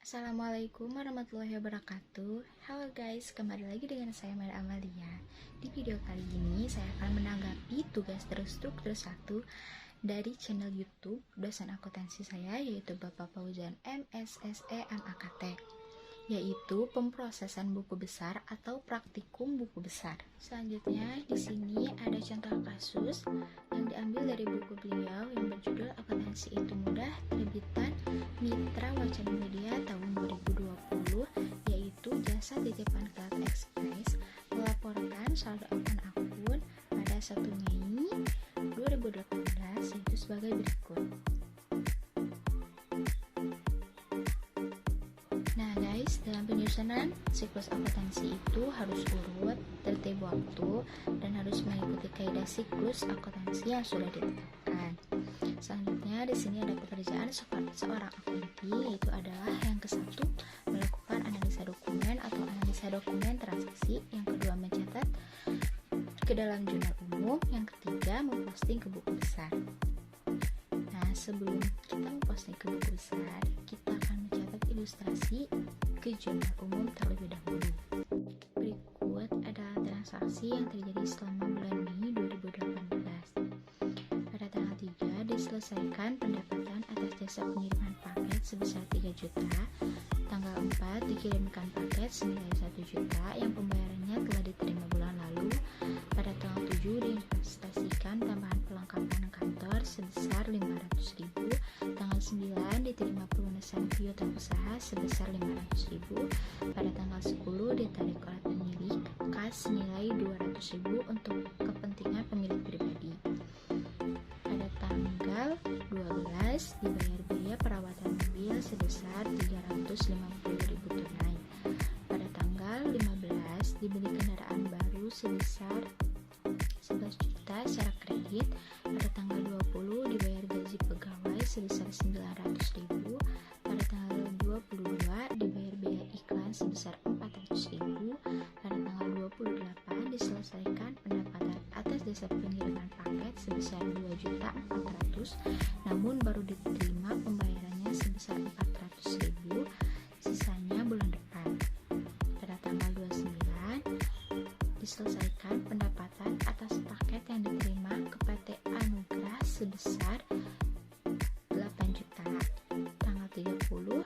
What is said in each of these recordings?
Assalamualaikum warahmatullahi wabarakatuh. Halo guys, kembali lagi dengan saya Mada Amalia. Di video kali ini saya akan menanggapi tugas terstruktur 1 dari channel YouTube dosen akuntansi saya, yaitu Bapak Fauzan MSSE MAKT, yaitu pemrosesan buku besar atau praktikum buku besar. Selanjutnya di sini ada contoh kasus yang diambil dari buku beliau yang berjudul Akuntansi Itu Mudah, terbitan Mitra Wacana Media tahun 2020, yaitu jasa titipan Cloud Express melaporkan saldo akun pada 1 Mei 2018 yaitu sebagai berikut. Nah guys, dalam penyusunan siklus akuntansi itu harus urut, tertib waktu, dan harus mengikuti kaidah siklus akuntansi yang sudah ditetapkan. Selanjutnya di sini ada pekerjaan seorang akuntansi, yaitu adalah yang ke-1 melakukan analisa dokumen atau analisa dokumen transaksi, yang kedua mencatat ke dalam jurnal umum, yang ketiga memposting ke buku besar. Nah, sebelum kita memposting ke buku besar, kita akan mencatat ilustrasi ke jurnal umum terlebih dahulu. Berikut adalah transaksi yang terjadi selama bulan Mei 2018. Pada tanggal 3 diselesaikan pendapatan atas jasa pengiriman paket sebesar 3 juta. Tanggal 4 dikirimkan paket senilai 1 juta yang pembayarannya telah diterima bulan lalu. Pada tanggal 7 diinvestasikan tambahan perlengkapan kantor sebesar 500.000. Tanggal 9 diterima pelunasan piutang usaha sebesar 500.000. Pada tanggal 10 ditarik oleh pemilik kas senilai 200.000 untuk kepentingan pemilik pribadi. Pada tanggal 12 dibayar biaya perawatan mobil sebesar 350.000 tunai. Pada tanggal 15 dibeli kendaraan baru sebesar 11 juta secara kredit. Pada tanggal 20 dibayar gaji pegawai sebesar 900.000. Pada tanggal 22 dibayar biaya iklan sebesar 400.000. Pada tanggal 28 diselesaikan pendapatan atas jasa pengiriman paket sebesar 2.400.000, namun baru diterima pembayarannya sebesar 400.000, sisanya bulan depan. Pada tanggal 29 diselesaikan pendapatan atas paket yang diterima ke PT Anugrah sebesar 8 juta. Tanggal 30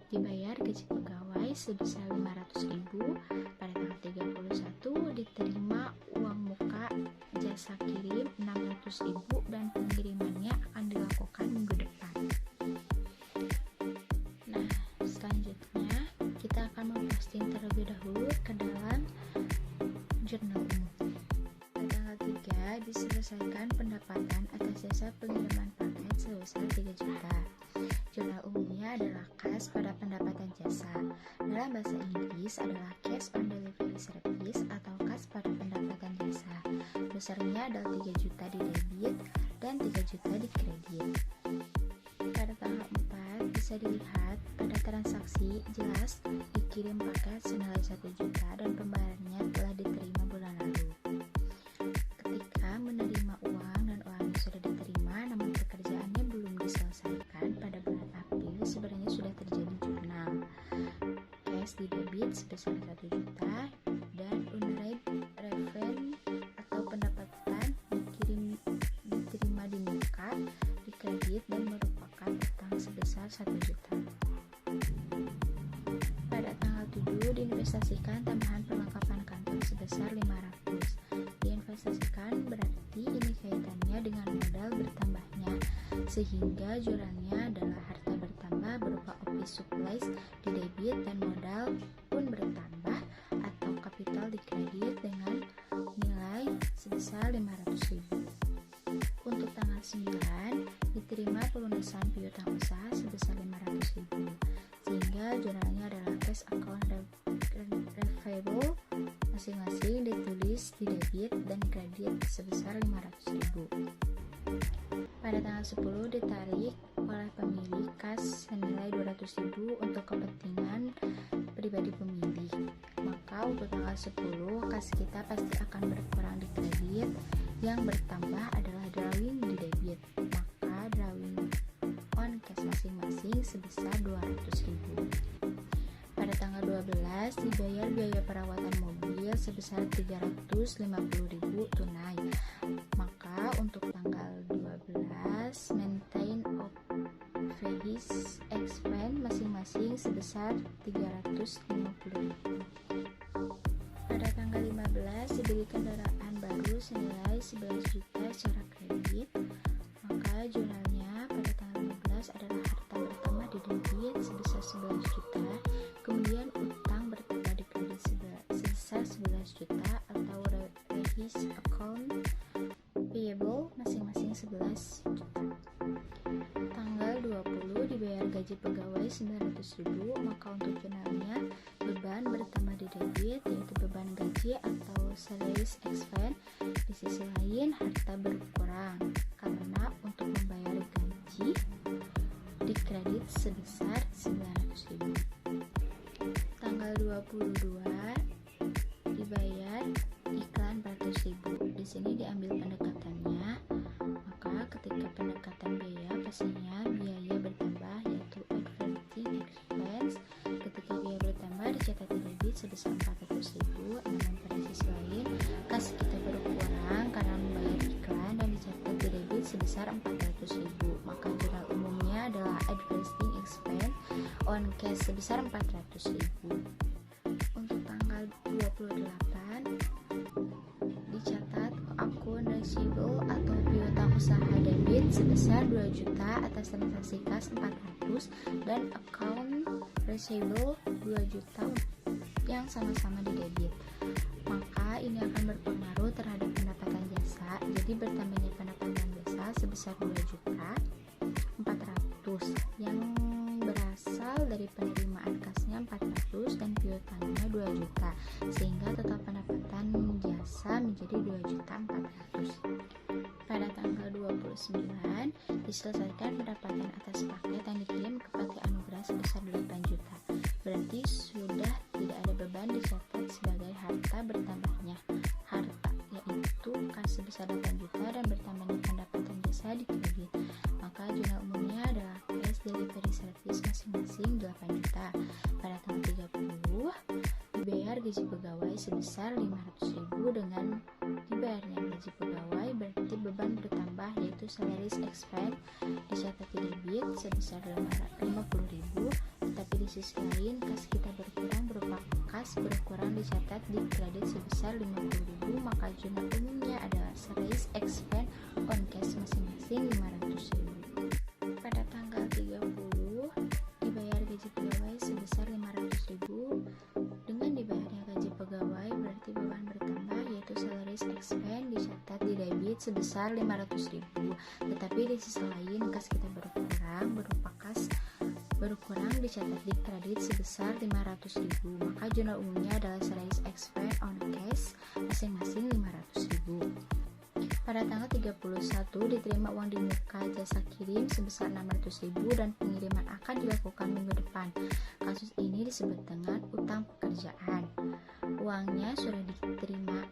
dibayar gaji pegawai sebesar 500.000. Pada tanggal 31 diterima uang muka jasa kirim 600.000 dan pengirimannya akan dilakukan minggu depan. Nah, selanjutnya kita akan memposting terlebih dahulu ke dalam jurnal umum. Pada tanggal 3 diselesaikan pendapatan atas jasa pengiriman paket sebesar 3 juta. Jurnal umumnya adalah kas pada pendapatan jasa. Dalam bahasa Inggris adalah cash on delivery service atau kas pada pendapatan jasa. Besarnya adalah 3 juta di debit dan 3 juta di kredit. Pada tanggal 4 bisa dilihat pada transaksi jelas dikirim paket senilai 1 juta dan pembayarannya telah diterima bulan lalu. Ketika menerima uang dan uangnya sudah diterima namun pekerjaannya belum diselesaikan pada bulan April, sebenarnya sudah terjadi jurnal cash di debit sebesar 1 juta dan unread revenue atau pendapatan diterima di muka di kredit dan merupakan utang sebesar 1 juta. Pada tanggal 7 diinvestasikan tambahan perlengkapan kantor sebesar 500. Diinvestasikan berarti ini kaitannya dengan modal bertambahnya, sehingga jurnalnya adalah harta bertambah berupa office supplies di debit dan modal pun bertambah atau kapital di kredit dengan nilai sebesar 500.000. Untuk tanggal 9 diterima pelunasan piutang usaha sebesar 500.000, sehingga jurnalnya adalah cash account receivable masing-masing ditulis di debit dan kredit sebesar 500.000. Pada tanggal 10 ditarik oleh pemilik kas senilai 200.000 untuk kepentingan pribadi pemilik. Maka untuk tanggal 10 kas kita pasti akan berkurang di kredit, yang bertambah adalah drawing di debit. Maka drawing on cash masing-masing sebesar 200.000. dibayar biaya perawatan mobil sebesar 350.000 tunai. Maka untuk tanggal 12 maintain of vehicle expense masing-masing sebesar 350.000. Pada tanggal 15 dibeli kendaraan baru senilai 11 juta secara kredit. Maka jurnalnya pada tanggal 15 adalah harta bertambah di debit sebesar 11 juta, kemudian utang bertambah di kredit sebesar 11 juta atau rehis account payable masing-masing 11 juta. Tanggal 20 dibayar gaji pegawai 900.000, maka untuk jurnalnya beban bertambah di debit yaitu beban gaji atau salaries expense. Di sisi lain harta berkurang karena untuk membayar gaji di kredit sebesar 900.000. Tanggal 22 dibayar iklan 400.000. Di sini diambil pendekatannya, maka ketika pendekatan biaya pastinya biaya bertambah yaitu advertising expense. Ketika biaya bertambah dicatat di debit sebesar 400.000, namun pada sisi lain kas kita berkurang karena membayar iklan dan dicatat di debit sebesar 400.000. Maka jurnal umumnya adalah advertising expense on cash sebesar 400.000. Untuk tanggal 28 dicatat akun receivable atau piutang usaha debit sebesar 2 juta atas transaksi kas 400 dan account receivable 2 juta yang sama-sama di debit. Maka ini akan berpengaruh terhadap pendapatan jasa. Jadi bertambahnya pendapatan jasa sebesar 2 juta 400 yang berasal dari penerimaan kasnya 400 dan piutangnya 2 juta, sehingga total pendapatan jasa menjadi 2 juta 400. Pada tanggal 29 diselesaikan pendapatan atas paket yang dikirim ke PT Anugrah sebesar 8 juta. Berarti sudah tidak ada beban dicatat sebagai harta bertambahnya harta, yaitu kas sebesar 8 juta dan bertambahnya pendapatan jasa di kredit. Maka jurnal umumnya adalah cash delivery service masing-masing 8 juta. Pada tanggal 30 dibayar gaji pegawai sebesar 500.000. Dengan dibayarnya gaji pegawai berarti beban bertambah yaitu salaries expense dicatat di debit sebesar 50.000, tetapi di sisi lain kas kita berkurang berupa kas berkurang dicatat di kredit sebesar 50.000. Maka jurnal umumnya adalah salaries expense on cash masing-masing 500.000. Pada tanggal 30 dibayar gaji pegawai sebesar 500.000. Dengan dibayarnya gaji pegawai berarti beban bertambah yaitu salaries expense dicatat di debit sebesar 500.000, tetapi di sisi lain kas kita berkurang berupa kas berkurang dicatat di kredit sebesar 500.000. Maka jurnal umumnya adalah salaries expense on cash masing-masing 500.000. Pada tanggal 31 diterima uang di muka jasa kirim sebesar 600.000 dan pengiriman akan dilakukan minggu depan. Kasus ini disebut dengan utang pekerjaan. Uangnya sudah diterima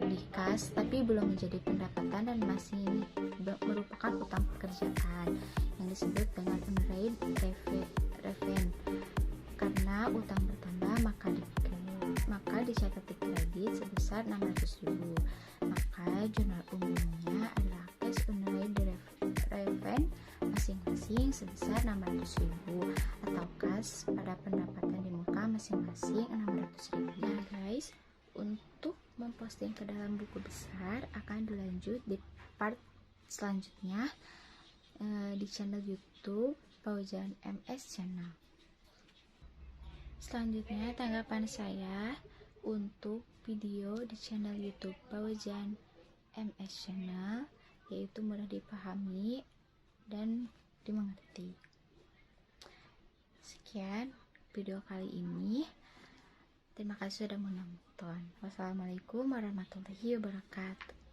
di kas tapi belum menjadi pendapatan dan masih merupakan utang pekerjaan yang disebut dengan unpaid revenue. Karena utang bertambah maka dicatat di kredit sebesar 600.000. Maka jurnal umumnya adalah cash unpaid revenue masing-masing sebesar 600.000 atau kas pada pendapatan di muka masing-masing 600.000. Nah guys, untuk memposting ke dalam buku besar akan dilanjut di part selanjutnya di channel YouTube Paujan MS Channel. Selanjutnya tanggapan saya untuk video di channel YouTube Paujan MS Channel, yaitu mudah dipahami dan dimengerti. Sekian video kali ini. Terima kasih sudah menonton. Wassalamualaikum warahmatullahi wabarakatuh.